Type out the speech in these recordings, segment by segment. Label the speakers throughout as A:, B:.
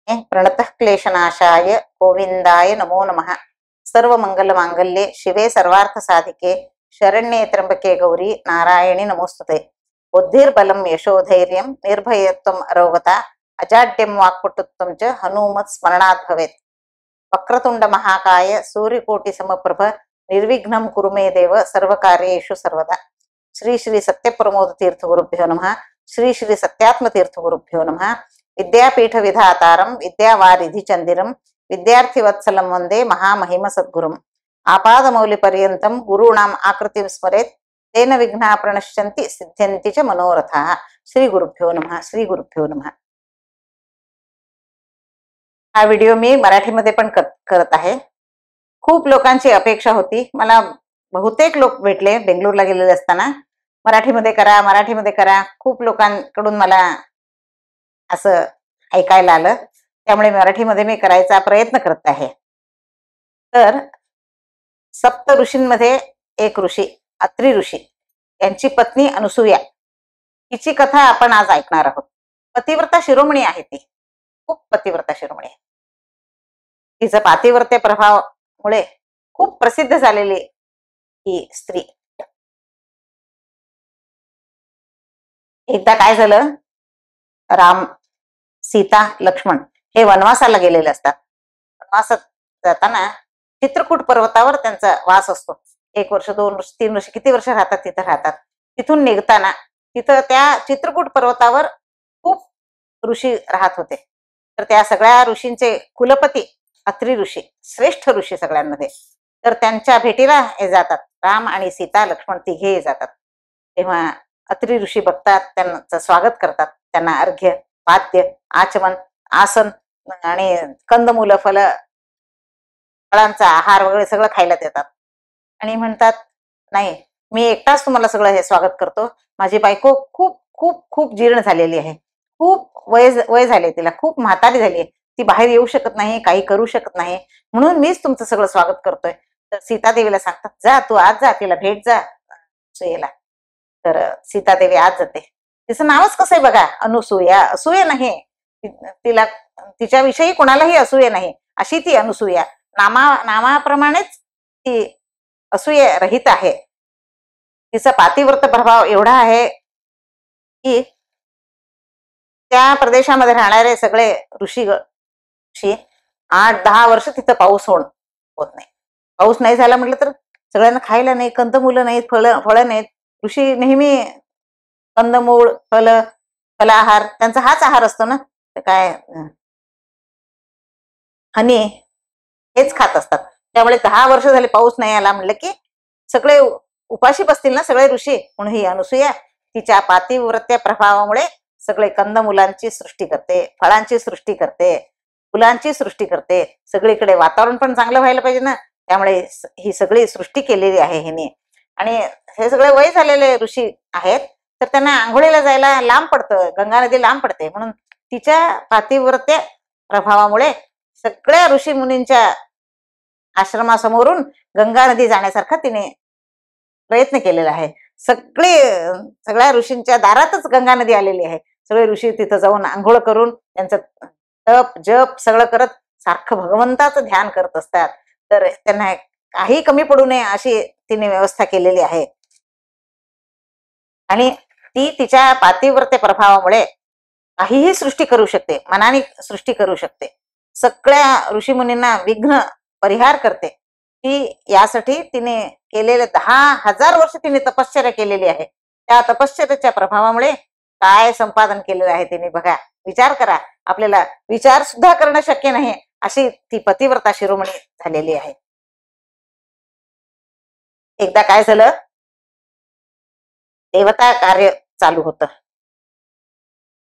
A: प्रणतः क्लेशनाशाय गोविंदाय नमो नमः। सर्व मंगल मांगल्ये शिवे सर्वार्थ साधिके शरण्ये त्र्यंबके गौरी नारायणी नमोस्तुते। बुद्धिर्बलं यशोधैर्यं निर्भयत्वम् अरोगता अजाड्यं वाक्पटुत्वं च हनुमत् स्मरणात् भवेत्। वक्रतुंड महाकाय सूर्यकोटि समप्रभ निर्विघ्नं कुरु मे देव सर्वकार्येषु सर्वदा। श्री श्री सत्यप्रमोद तीर्थ गुरुभ्यो नमः। श्री श्री सत्यात्म तीर्थ गुरुभ्यो नमः। विद्यापीठ विधातारं विद्यावारिधि चंदिरं विद्यार्थिवत्सलं वंदे महामहिम सद्गुरुम्। आपादमौलिपर्यन्तं गुरूणाम् आकृतिं स्मरेत् तेन विघ्नाः प्रणश्यन्ति सिद्ध्यन्ति च मनोरथाः। श्री गुरुभ्यो नमः। श्री गुरुभ्यो नमः। हा व्हिडिओ मी मराठीमध्ये पण करत आहे। खूप लोकांची अपेक्षा होती, मला बहुतेक लोक भेटले बेंगळूरला गेलेले असताना, मराठीमध्ये करा मराठीमध्ये करा। खूप लोकांकडून मला असं ऐकायला आलं, त्यामुळे मराठीमध्ये मी करायचा प्रयत्न करत आहे। तर सप्त ऋषींमध्ये एक ऋषी अत्रि ऋषी, यांची पत्नी अनुसूया, हिची कथा आपण आज ऐकणार आहोत। पतिव्रता शिरोमणी आहे ती, खूप पतिव्रता शिरोमणी आहे। तिचं पातिव्रत्य प्रभावामुळे खूप प्रसिद्ध झालेली ही स्त्री। एकदा काय झालं, राम सीता लक्ष्मण हे वनवासाला गेलेले असतात। वनवासात जाताना चित्रकूट पर्वतावर त्यांचा वास असतो। 1 वर्ष 2 वर्ष 3 वर्ष किती वर्ष राहतात तिथं राहतात। तिथून निघताना तिथं त्या चित्रकूट पर्वतावर खूप ऋषी राहत होते। तर त्या सगळ्या ऋषींचे कुलपती अत्रि ऋषी, श्रेष्ठ ऋषी सगळ्यांमध्ये, तर त्यांच्या भेटीला हे जातात। राम आणि सीता लक्ष्मण तिघे जातात। तेव्हा अत्रि ऋषी बघतात, त्यांचं स्वागत करतात, त्यांना अर्घ्य पाद्य आचमन आसन आणि कंदमूल फळांचा आहार वगैरे सगळं खायला देतात आणि म्हणतात, नाही मी एकटाच तुम्हाला सगळं हे स्वागत करतो। माझी बायको खूप खूप खूप जीर्ण झालेली आहे, खूप वय झाले, तिला खूप म्हातारी झाली, ती बाहेर येऊ शकत नाही, काही करू शकत नाही, म्हणून मीच तुमचं सगळं स्वागत करतोय। तर सीतादेवीला सांगतात, जा तू आज जा, तिला भेट जा सुयेला। तर सीतादेवी आज जाते। तिचं नावच कसं आहे बघा, अनुसूया, असूया नाही, तिला तिच्याविषयी कोणालाही असूया नाही अशी ती अनुसूया। नामाप्रमाणेच ती असूया रहित आहे। तिचा पातिव्रत प्रभाव एवढा आहे की त्या प्रदेशामध्ये राहणारे सगळे ऋषी 8-10 वर्ष तिथं पाऊस होत नाही। पाऊस नाही झाला म्हटलं तर सगळ्यांना खायला नाही, कंदमुलं नाहीत, फळं नाहीत। ऋषी नेहमी कंदमूळ फलाहार त्यांचा हाच आहार असतो ना, तर काय हनी हेच खात असतात। त्यामुळे 10 वर्ष झाले पाऊस नाही आला म्हटलं की सगळे उपाशी बसतील ना सगळे ऋषी। म्हणून ही अनुसूया तिच्या पातिव्रत्य प्रभावामुळे सगळे कंदमुलांची सृष्टी करते, फळांची सृष्टी करते, फुलांची सृष्टी करते। सगळीकडे वातावरण पण चांगलं व्हायला पाहिजे ना, त्यामुळे ही सगळी सृष्टी केलेली आहे हिने। आणि हे सगळे वय झालेले ऋषी आहेत, तर त्यांना आंघोळीला जायला लांब पडतं, गंगा नदी लांब पडते, म्हणून तिच्या पातिव्रत्य प्रभावामुळे सगळ्या ऋषी मुनींच्या आश्रमासमोरून गंगा नदी जाण्यासारखा तिने प्रयत्न केलेला आहे। सगळ्या ऋषींच्या दारातच गंगा नदी आलेली आहे। सगळे ऋषी तिथं जाऊन आंघोळ करून त्यांचं तप जप सगळं करत सारखं भगवंताचं ध्यान करत असतात। तर त्यांना काही कमी पडू नये अशी तिने व्यवस्था केलेली आहे। आणि ती तिच्या पातिव्रत्य प्रभावामुळे काहीही सृष्टी करू शकते, मनाने सृष्टी करू शकते, सगळ्या ऋषीमुनींना विघ्न परिहार करते। ती यासाठी तिने केलेले 10,000 वर्ष तिने तपश्चर्या केलेली आहे। त्या तपश्चर्याच्या प्रभावामुळे काय संपादन केलेलं आहे तिने बघा, विचार करा। आपल्याला विचार सुद्धा करणं शक्य नाही अशी ती पतिव्रता शिरोमणी झालेली आहे। एकदा काय झालं, देवता कार्य चालू होतं।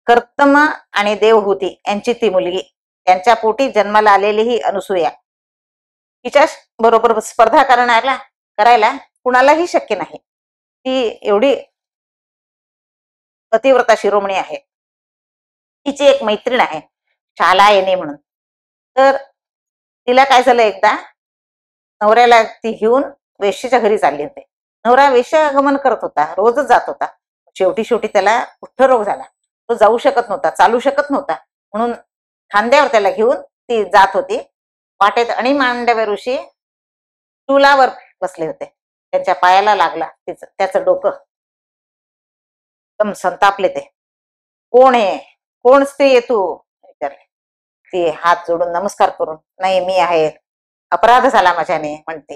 A: कर्तम आणि देवहूती यांची ती मुलगी, त्यांच्या पोटी जन्माला आलेली ही अनुसूया, तिच्या बरोबर स्पर्धा करायला कुणालाही शक्य नाही। ती एवढी पतिव्रता शिरोमणी आहे। तिची एक मैत्रीण आहे शालायनी म्हणून। तर तिला काय झालं, एकदा नवऱ्याला ती घेऊन वेश्येच्या घरी चालली होती। नवरा वेश्यागमन करत होता, रोजच जात होता। शेवटी त्याला कुष्ठरोग झाला, तो जाऊ शकत नव्हता, चालू शकत नव्हता, म्हणून खांद्यावर त्याला घेऊन ती जात होती. वाटेत अणिमांडव्य ऋषी चुलावर बसले होते. त्यांच्या पायाला लागला त्याचं डोकं. एकदम संतापले ते. कोण आहे? कोण स्त्री आहे तू? विचारले. ती हात जोडून नमस्कार करून, नाही मी आहे, अपराध झाला माझ्याने म्हणते.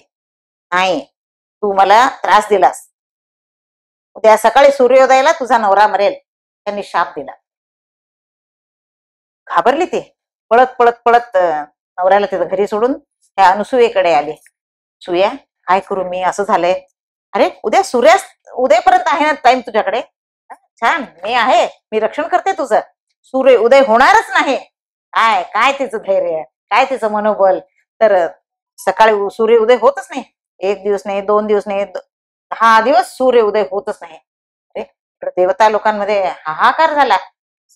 A: नाही, तू मला त्रास दिलास. उद्या सकाळी सूर्योदयाला तुझा नवरा मरेल, त्यांनी शाप दिला. घाबरली ती. पळत पळत पळत नवऱ्याला तिथं घरी सोडून त्या अनुसूयेकडे आली. सुया, काय करू मी, असं झालंय. अरे उद्या उद्यापर्यंत आहे ना टाइम तुझ्याकडे. छान, मी आहे, मी रक्षण करते तुझं. सूर्य उदय होणारच नाही. काय काय तिचं धैर्य, काय तिचं मनोबल. तर सकाळी सूर्य उदय होतच नाही. 1 दिवस नाही, 2 दिवस नाही, 10 दिवस सूर्य उदय होतच नाही. अरे देवता लोकांमध्ये हाहाकार झाला.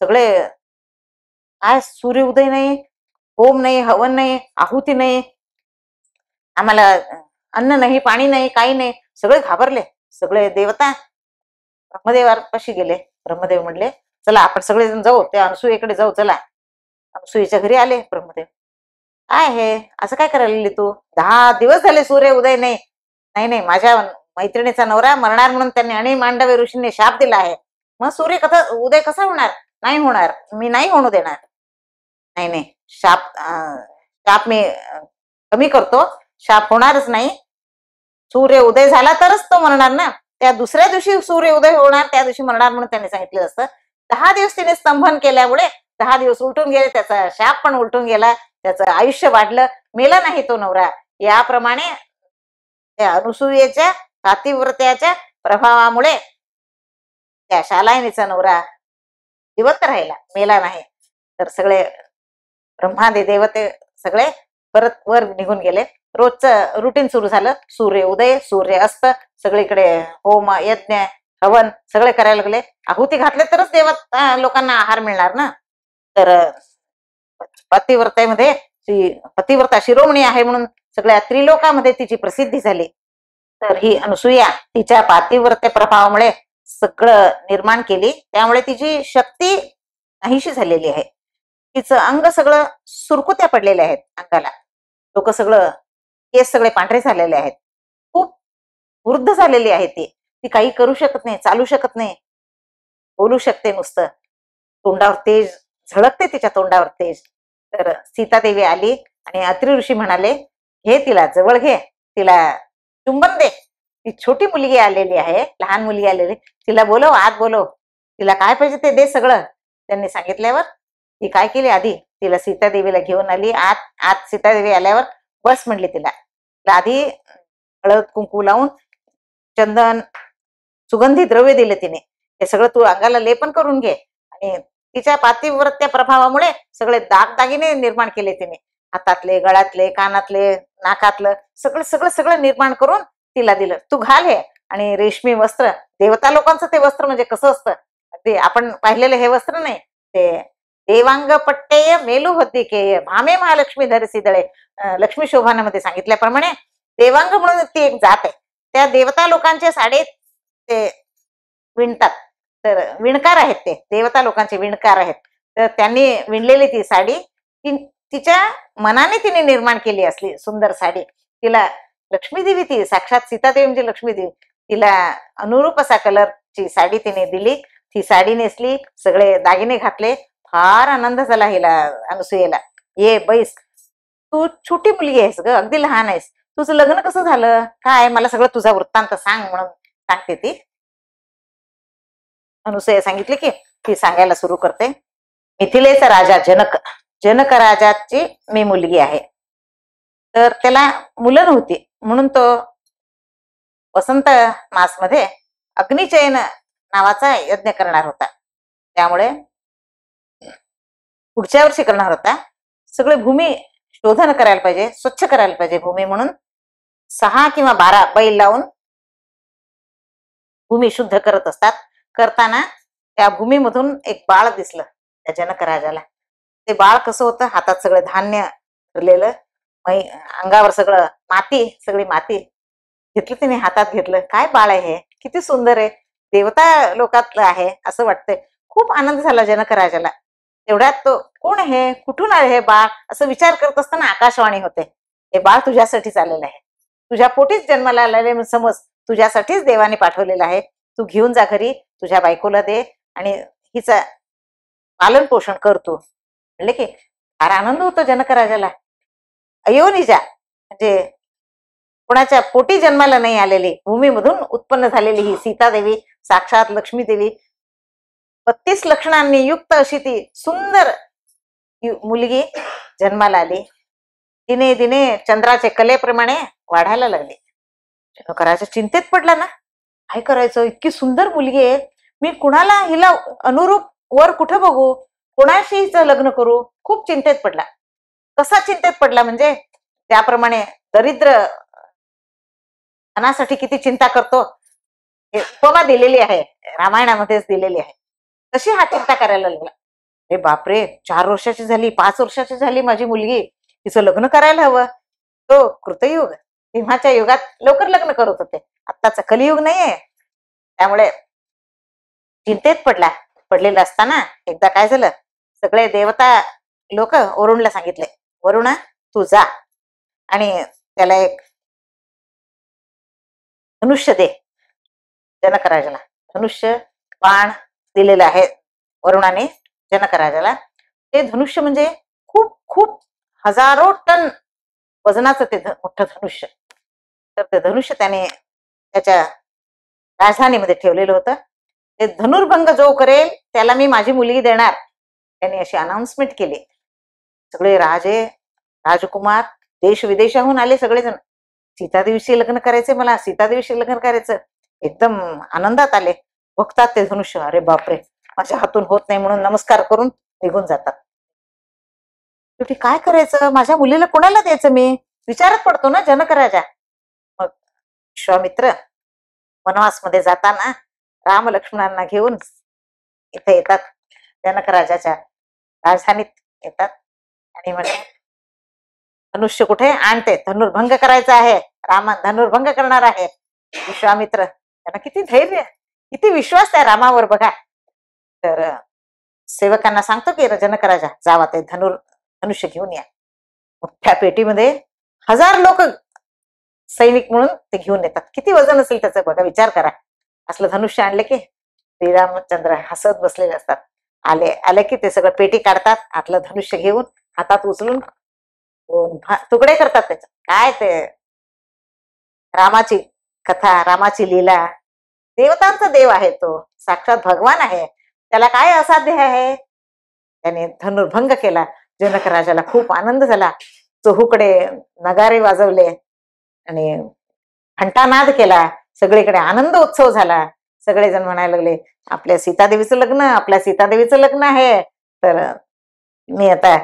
A: सगळे, काय सूर्य उदय नाही, होम नाही, हवन नाही, आहुती नाही, आम्हाला अन्न नाही, पाणी नाही, काही नाही. सगळे घाबरले. सगळे देवता ब्रह्मदेवापाशी गेले. ब्रह्मदेव म्हणले, चला आपण सगळेजण जाऊ, त्या अनसुयेकडे जाऊ. चला. अनसुयेच्या घरी आले ब्रह्मदेव. काय हे असं काय करायला तू? 10 दिवस झाले सूर्य उदय नाही. नाही नाही, माझ्या मैत्रिणीचा नवरा मरणार म्हणून त्यांनी अणिमांडव्य ऋषींनी शाप दिला आहे. मग सूर्य उदय कसा होणार? नाही होणार, मी नाही होणू देणार. नाही नाही, शाप मी कमी करतो. शाप होणारच नाही. सूर्य उदय झाला तरच तो मरणार ना. त्या दुसऱ्या दिवशी सूर्य उदय होणार, त्या दिवशी मरणार म्हणून त्यांनी सांगितलं असतं. 10 दिवस तिने स्तंभन केल्यामुळे 10 दिवस उलटून गेले. त्याचा शाप पण उलटून गेला. त्याचं आयुष्य वाढलं. मेला नाही तो नवरा. याप्रमाणे त्या अनुसूयेच्या पातिव्रत्याच्या प्रभावामुळे त्या शालायनीचा नवरा जिवंत राहिला, मेला नाही. तर सगळे ब्रह्मादी देवते सगळे परत वर निघून गेले. रोजचं रुटीन सुरू झालं. सूर्य उदय, सूर्य अस्त, सगळीकडे होम, यज्ञ, हवन सगळे करायला लागले. आहुती घातले तरच लोकांना आहार मिळणार ना. तर पतिव्रतेमध्ये पतिव्रता शिरोमणी आहे म्हणून सगळ्या त्रिलोकामध्ये तिची प्रसिद्धी झाली. तर ही अनुसूया तिच्या पातिव्रत्य प्रभावामुळे सगळं निर्माण केली. त्यामुळे तिची शक्ती नाहीशी झालेली आहे. तिचं अंग सगळं सुरकुत्या पडलेल्या आहेत अंगाला. लोक सगळं, केस सगळे पांढरे झालेले आहेत. खूप वृद्ध झालेली आहे ती. ती काही करू शकत नाही, चालू शकत नाही, बोलू शकते नुसतं. तोंडावर तेज झळकते, तिच्या तोंडावर तेज. तर सीतादेवी आली आणि अत्रि ऋषी म्हणाले, घे तिला, जवळ घे, तिला चुंबन दे. ती छोटी मुलगी आलेली आहे, लहान मुलगी आलेली, तिला बोलव, आत बोलव, तिला काय पाहिजे ते दे सगळं. त्यांनी सांगितल्यावर ती काय केली, आधी तिला सीतादेवीला घेऊन आली आत सीतादेवी आल्यावर बस म्हणली तिला. आधी हळद कुंकू लावून चंदन सुगंधी द्रव्य दिले तिने. हे सगळं तू अंगाला लेपन करून घे. आणि तिच्या पातिव्रत्य प्रभावामुळे सगळे दागदागिने निर्माण केले तिने. हातातले, गळ्यातले, कानातले, नाकातलं सगळं सगळं सगळं निर्माण करून तिला दिलं. तू घाल हे. आणि रेशमी वस्त्र, देवता लोकांचं ते वस्त्र म्हणजे कसं असतं, ते आपण पाहिलेलं हे वस्त्र नाही, ते देवांग पट्टेय मेलू होती के भामे महालक्ष्मी धरसी दळे. लक्ष्मी शोभानामध्ये सांगितल्याप्रमाणे देवांग म्हणून ती एक जात आहे. त्या देवता लोकांच्या साडीत ते विणतात. तर विणकार आहेत, ते देवता लोकांचे विणकार आहेत. तर त्यांनी विणलेली ती साडी तिच्या मनाने तिने निर्माण केली असली सुंदर साडी. तिला लक्ष्मीदेवी, ती साक्षात सीतादेवी म्हणजे लक्ष्मीदेवी, तिला अनुरूप असा कलरची साडी तिने दिली. ती साडी नेसली, सगळे दागिने घातले. फार आनंद झाला हिला, अनुसूयेला. ये बैस, तू छोटी मुलगी आहेस ग, अगदी लहान आहेस, तुझं लग्न कसं झालं, काय, मला सगळं तुझा वृत्तांत सांग म्हणून सांगते ती. अनुसूया सांगितली की ती सांगायला सुरू करते. मिथिलेचा राजा जनक राजाची मी मुलगी आहे. तर त्याला मुलं नव्हती म्हणून तो वसंत मासमध्ये अग्निचयन नावाचा यज्ञ करणार होता. त्यामुळे पुढच्या वर्षी करणार होता. सगळे भूमी शोधन करायला पाहिजे, स्वच्छ करायला पाहिजे भूमी म्हणून 6 किंवा 12 बैल लावून भूमी शुद्ध करत असतात. करताना त्या भूमीमधून एक बाळ दिसलं त्या जनक राजाला. ते बाळ कसं होतं, हातात सगळं धान्य भरलेलं, अंगावर सगळं माती, सगळी माती घेतलं तिने, हातात घेतलं. काय बाळ आहे हे, किती सुंदर आहे, देवता लोकातलं आहे असं वाटतंय. खूप आनंद झाला जनक राजाला. तेवढ्यात तो कोण आहे, कुठून आले हे बाळ, असं विचार करत असताना आकाशवाणी होते, हे बाळ तुझ्यासाठीच आलेलं आहे, तुझ्या पोटीच जन्माला आलेले समज, तुझ्यासाठीच देवाने पाठवलेलं आहे, तू घेऊन जा घरी, तुझ्या बायकोला दे आणि हिचं पालन पोषण करतो. म्हणले की फार आनंद होतो जनक राजाला. अयोनिजा म्हणजे कोणाच्या पोटी जन्माला नाही आलेली, भूमीमधून उत्पन्न झालेली ही सीतादेवी साक्षात लक्ष्मी देवी, 32 लक्षणांनी युक्त अशी ती सुंदर मुलगी जन्माला आली. दिने दिने चंद्राचे कलेप्रमाणे वाढायला लागली. जनकाराच्या चिंतेत पडला ना, काय करायचं, इतकी सुंदर मुलगी आहे, मी कुणाला हिला अनुरूप वर कुठं बघू, कोणाशी हिचं लग्न करू, खूप चिंतेत पडला. कसा चिंतेत पडला म्हणजे त्याप्रमाणे दरिद्र धनासाठी किती चिंता करतो, हे उपमा दिलेली आहे, रामायणामध्येच दिलेली आहे. तशी हा चिंता करायला लागला. अरे बापरे, 4 वर्षाची झाली, 5 वर्षाची झाली माझी मुलगी, तिचं लग्न करायला हवं. तो कृतयुग, तेव्हाच्या युगात लवकर लग्न करत होते, आत्ताचा कलियुग नाहीये. त्यामुळे चिंतेत पडलेला असताना एकदा काय झालं, सगळे देवता लोक वरुणला सांगितले, वरुणा तू जा आणि त्याला एक धनुष्य दे. जनक राजाला धनुष्य बाण दिलेलं आहे वरुणाने जनक राजाला. ते धनुष्य म्हणजे खूप खूप हजारो टन वजनाचं ते मोठं धनुष्य. तर ते धनुष्य त्याने त्याच्या राजधानीमध्ये ठेवलेलं होतं. ते धनुर्भंग जो करेल त्याला मी माझी मुलगी देणार, त्यांनी अशी अनाउन्समेंट केली. सगळे राजे राजकुमार देश विदेशाहून आले सगळेजण, सीतादेवीशी लग्न करायचे, मला सीतादेवीशी लग्न करायचं, एकदम आनंदात आले. बघतात ते धनुष्य, अरे बापरे, माझ्या हातून होत नाही म्हणून नमस्कार करून निघून जातात. शेवटी काय करायचं, माझ्या मुलीला कोणाला द्यायचं, मी विचारत पडतो ना जनक राजा. मग विश्वामित्र वनवास मध्ये जाताना राम लक्ष्मणांना घेऊन इथे येतात, जनक राजाच्या राजधानीत येतात आणि म्हणतात धनुष्य कुठे आणते, धनुर्भंग करायचा आहे, रामा धनुर्भंग करणार आहे. विश्वामित्र त्यांना किती धैर्य, किती विश्वास आहे रामावर बघा. तर सेवकांना सांगतो की जनक राजा जावा ते धनुष्य घेऊन या. मोठ्या पेटीमध्ये 1000 लोक सैनिक म्हणून ते घेऊन येतात. किती वजन असेल त्याचं बघा, विचार करा. असलं धनुष्य आणले की श्रीरामचंद्र हसत बसलेले असतात. आले की ते सगळं पेटी काढतात, आतलं धनुष्य घेऊन हातात उचलून तुकडे करतात. त्याचं काय ते रामाची कथा, रामाची लीला, देवतांचा देव आहे तो, साक्षात भगवान आहे, त्याला काय असाध्य आहे. त्याने धनुर्भंग केला. जनक राजाला खूप आनंद झाला. चहूकडे नगारे वाजवले आणि घंटानाद केला, सगळीकडे आनंद उत्सव झाला. सगळेजण म्हणायला लागले आपल्या सीतादेवीचं लग्न, आपल्या सीतादेवीचं लग्न आहे, तर मी आता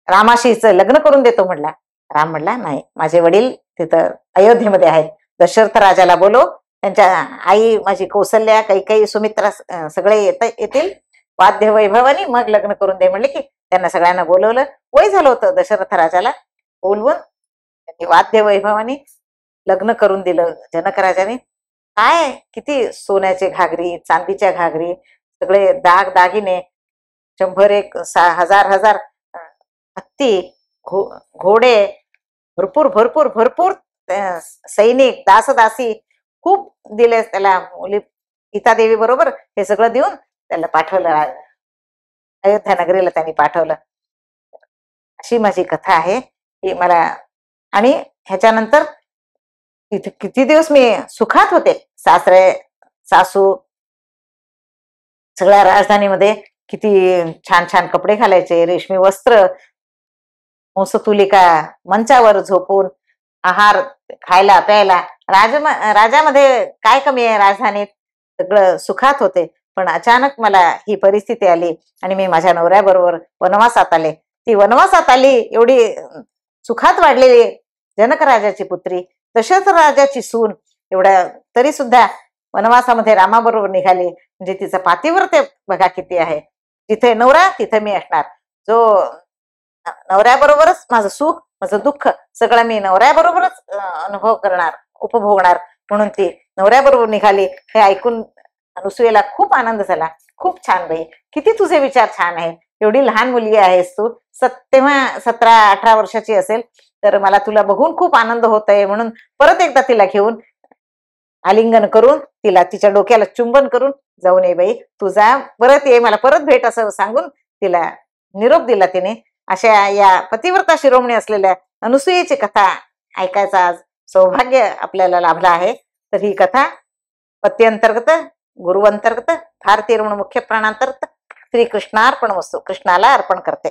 A: रामाशीच लग्न करून देतो म्हणला. राम म्हणला नाही, माझे वडील तिथं अयोध्येमध्ये आहेत, दशरथ राजाला बोलव, त्यांच्या आई माझी कौसल्या, कैकेयी, सुमित्रा सगळे येतील वाद्य वैभवानी, मग लग्न करून दे म्हणले. की त्यांना सगळ्यांना बोलवलं. वय झालं होतं दशरथ राजाला, बोलवून त्यांनी वाद्य वैभवानी लग्न करून दिलं जनक राजाने. काय किती सोन्याचे घागरी, चांदीच्या घागरी, सगळे दागिने, 100-1000 हत्ती, घोडे, भरपूर भरपूर भरपूर सैनिक, दासदासी खूप दिले त्याला. मुली सीतादेवी बरोबर हे सगळं देऊन त्याला पाठवलं, अयोध्या नगरीला त्यांनी पाठवलं. अशी माझी कथा आहे ही मला. आणि ह्याच्यानंतर तिथे किती दिवस मी सुखात होते. सासरे सासू सगळ्या राजधानीमध्ये किती छान छान कपडे घालायचे, रेशमी वस्त्र, हंसतुलिका, मंचावर झोपून आहार खायला प्यायला. राजामध्ये काय कमी आहे, राजधानीत सगळं सुखात होते. पण अचानक मला ही परिस्थिती आली आणि मी माझ्या नवऱ्याबरोबर वनवासात आले. ती वनवासात आली एवढी सुखात वाढलेली जनक राजाची पुत्री, दशरथ राजाची सून, एवढ्या तरी सुद्धा वनवासामध्ये रामाबरोबर निघाली. म्हणजे तिचं पातिव्रत्य बघा किती आहे. जिथे नवरा तिथे मी असणार. जो नवऱ्याबरोबरच माझं सुख, माझं दुःख सगळं मी नवऱ्याबरोबरच अनुभव करणार, उपभोगणार, म्हणून ती नवऱ्याबरोबर निघाली. हे ऐकून अनुसूयेला खूप आनंद झाला. खूप छान बाई, किती तुझे विचार छान आहे, एवढी लहान मुलगी आहेस तू, तेव्हा 17-18 वर्षाची असेल, तर मला तुला बघून खूप आनंद होत आहे, म्हणून परत एकदा तिला घेऊन आलिंगन करून तिला तिच्या डोक्याला चुंबन करून, जाऊन ये बाई तुझा परत ये, मला परत भेट, असं सांगून तिला निरोप दिला तिने. अशा या पतिव्रता शिरोमणी असलेल्या अनुसूयेची कथा ऐकायचा आज सौभाग्य आपल्याला लाभलं आहे. तर ही कथा पती अंतर्गत, गुरु अंतर्गत, भारतीय रमण मुख्य प्राणांतर्गत श्रीकृष्णार्पण वस्तू, कृष्णाला अर्पण करते.